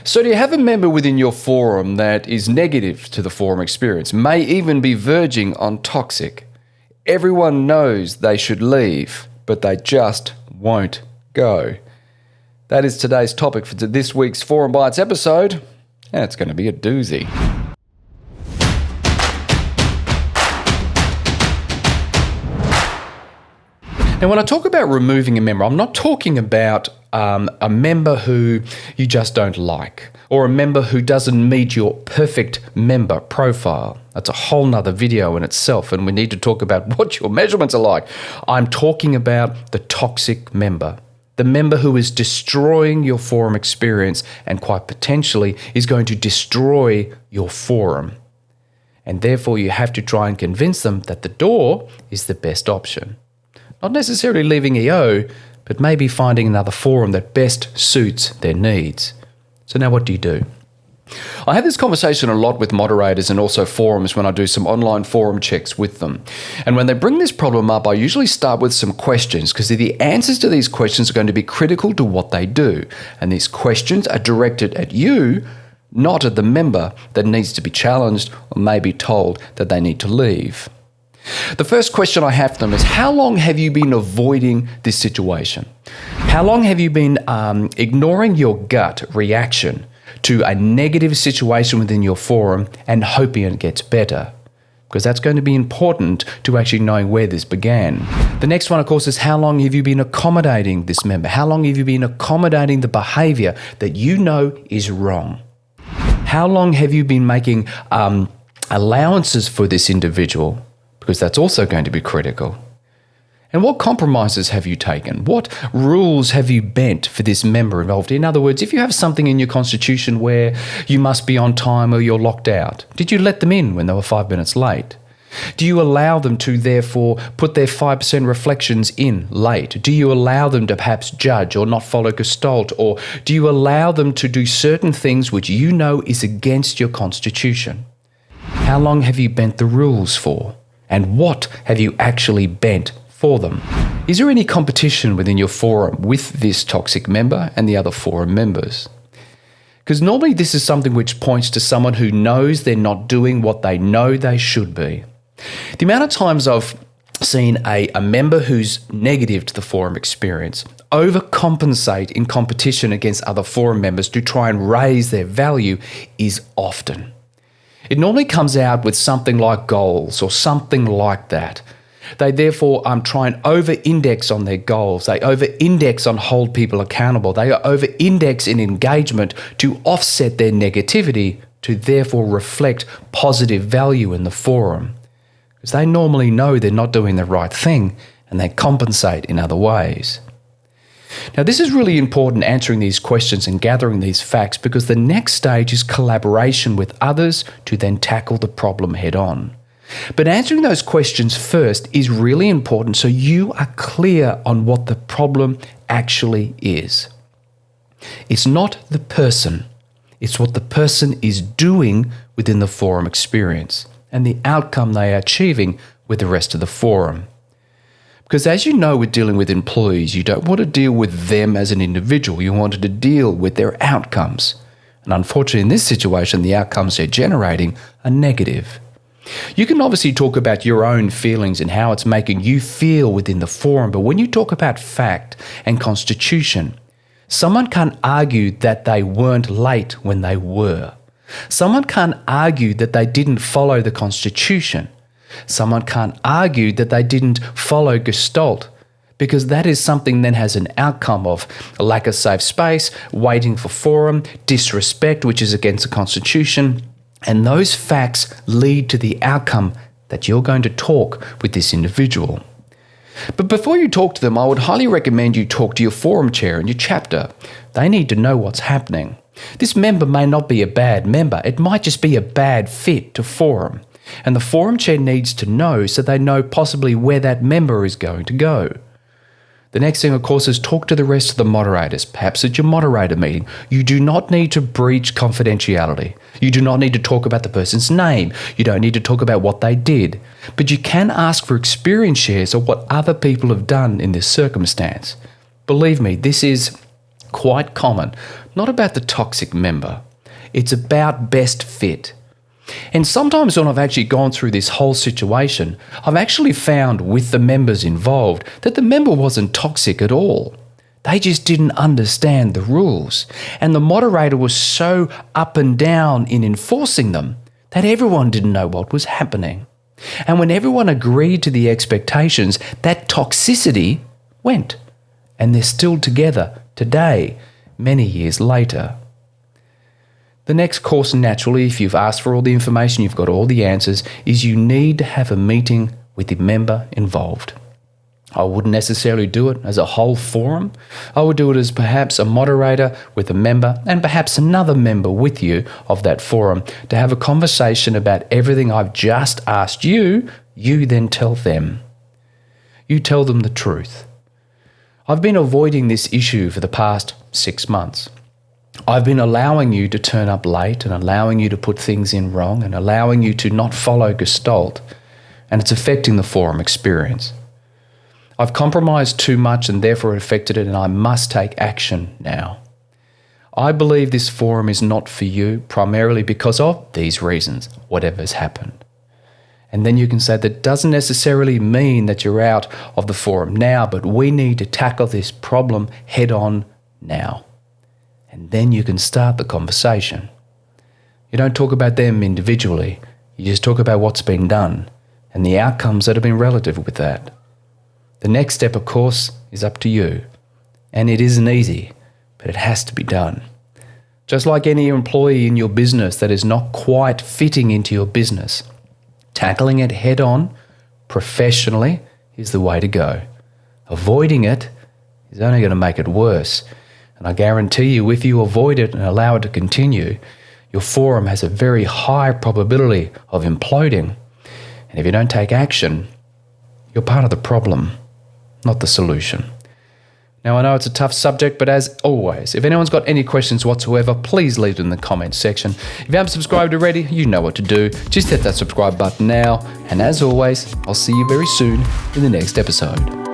So do you have a member within your forum that is negative to the forum experience, may even be verging on toxic? Everyone knows they should leave, but they just won't go. That is today's topic for this week's Forum Bites episode, and it's going to be a doozy. Now, when I talk about removing a member, I'm not talking about a member who you just don't like, or a member who doesn't meet your perfect member profile. That's a whole nother video in itself, and we need to talk about what your measurements are like. I'm talking about the toxic member, the member who is destroying your forum experience and quite potentially is going to destroy your forum. And therefore, you have to try and convince them that the door is the best option. Not necessarily leaving EO, but maybe finding another forum that best suits their needs. So now what do you do? I have this conversation a lot with moderators and also forums when I do some online forum checks with them. And when they bring this problem up, I usually start with some questions because the answers to these questions are going to be critical to what they do. And these questions are directed at you, not at the member that needs to be challenged or maybe told that they need to leave. The first question I have for them is, how long have you been avoiding this situation? How long have you been ignoring your gut reaction to a negative situation within your forum and hoping it gets better? Because that's going to be important to actually knowing where this began. The next one, of course, is how long have you been accommodating this member? How long have you been accommodating the behavior that you know is wrong? How long have you been making allowances for this individual? Because that's also going to be critical. And what compromises have you taken? What rules have you bent for this member involved? In other words, if you have something in your constitution where you must be on time or you're locked out, did you let them in when they were 5 minutes late? Do you allow them to therefore put their 5% reflections in late? Do you allow them to perhaps judge or not follow Gestalt? Or do you allow them to do certain things which you know is against your constitution? How long have you bent the rules for? And what have you actually bent for them? Is there any competition within your forum with this toxic member and the other forum members? Because normally this is something which points to someone who knows they're not doing what they know they should be. The amount of times I've seen a member who's negative to the forum experience overcompensate in competition against other forum members to try and raise their value is often. It normally comes out with something like goals or something like that. They therefore try and over-index on their goals. They over-index on hold people accountable. They over-index in engagement to offset their negativity to therefore reflect positive value in the forum. Because they normally know they're not doing the right thing and they compensate in other ways. Now, this is really important, answering these questions and gathering these facts, because the next stage is collaboration with others to then tackle the problem head on. But answering those questions first is really important so you are clear on what the problem actually is. It's not the person, it's what the person is doing within the forum experience and the outcome they are achieving with the rest of the forum. Because as you know, with dealing with employees, you don't want to deal with them as an individual. You want to deal with their outcomes. And unfortunately, in this situation, the outcomes they're generating are negative. You can obviously talk about your own feelings and how it's making you feel within the forum, but when you talk about fact and constitution, someone can't argue that they weren't late when they were. Someone can't argue that they didn't follow the constitution. Someone can't argue that they didn't follow Gestalt, because that is something that has an outcome of a lack of safe space, waiting for forum, disrespect, which is against the Constitution, and those facts lead to the outcome that you're going to talk with this individual. But before you talk to them, I would highly recommend you talk to your forum chair and your chapter. They need to know what's happening. This member may not be a bad member, it might just be a bad fit to forum. And the forum chair needs to know so they know possibly where that member is going to go. The next thing, of course, is talk to the rest of the moderators, perhaps at your moderator meeting. You do not need to breach confidentiality. You do not need to talk about the person's name. You don't need to talk about what they did. But you can ask for experience shares of what other people have done in this circumstance. Believe me, this is quite common. not about the toxic member. It's about best fit. And sometimes when I've actually gone through this whole situation, I've actually found with the members involved that the member wasn't toxic at all. They just didn't understand the rules. And the moderator was so up and down in enforcing them that everyone didn't know what was happening. And when everyone agreed to the expectations, that toxicity went. And they're still together today, many years later. The next course, naturally, if you've asked for all the information, you've got all the answers, is you need to have a meeting with the member involved. I wouldn't necessarily do it as a whole forum. I would do it as perhaps a moderator with a member and perhaps another member with you of that forum to have a conversation about everything I've just asked you. You then tell them. You tell them the truth. I've been avoiding this issue for the past 6 months. I've been allowing you to turn up late and allowing you to put things in wrong and allowing you to not follow Gestalt, and it's affecting the forum experience. I've compromised too much and therefore affected it, and I must take action now. I believe this forum is not for you primarily because of these reasons, whatever's happened. And then you can say that doesn't necessarily mean that you're out of the forum now, but we need to tackle this problem head on now. And then you can start the conversation. You don't talk about them individually, you just talk about what's been done and the outcomes that have been relative with that. The next step, of course, is up to you. And it isn't easy, but it has to be done. Just like any employee in your business that is not quite fitting into your business, tackling it head on, professionally, is the way to go. Avoiding it is only going to make it worse. And I guarantee you, if you avoid it and allow it to continue, your forum has a very high probability of imploding. And if you don't take action, you're part of the problem, not the solution. Now, I know it's a tough subject, but as always, if anyone's got any questions whatsoever, please leave them in the comments section. If you haven't subscribed already, you know what to do. Just hit that subscribe button now. And as always, I'll see you very soon in the next episode.